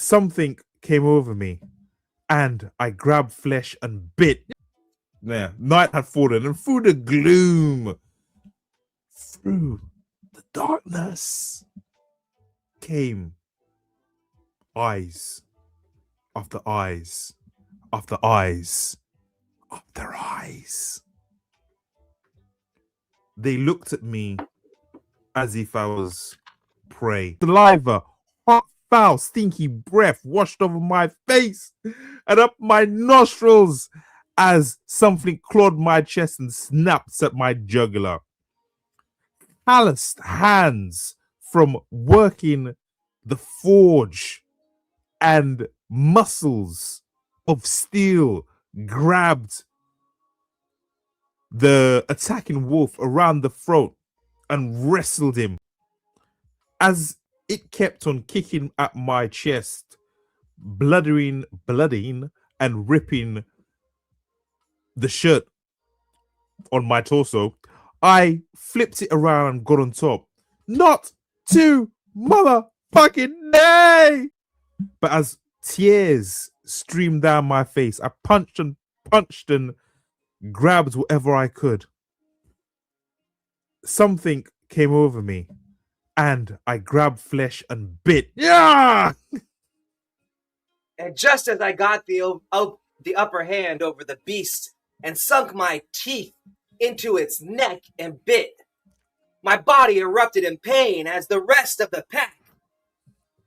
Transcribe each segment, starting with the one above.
Something came over me, and I grabbed flesh and bit. Yeah, night had fallen, and through the gloom, through the darkness, came eyes after eyes after eyes after eyes. They looked at me as if I was prey. Saliva, hot, foul, stinky breath washed over my face and up my nostrils as something clawed my chest and snapped at my jugular. Calloused hands from working the forge and muscles of steel grabbed the attacking wolf around the throat and wrestled him. As it kept on kicking at my chest, blooding, and ripping the shirt on my torso, I flipped it around and got on top. Not to motherfucking day! But as tears streamed down my face, I punched and grabbed whatever I could. Something came over me, and I grabbed flesh and bit. Yeah! And just as I got the upper hand over the beast and sunk my teeth into its neck and bit, my body erupted in pain as the rest of the pack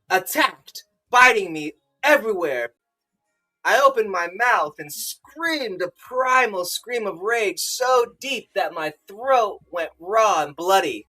attacked, biting me everywhere. I opened my mouth and screamed a primal scream of rage so deep that my throat went raw and bloody.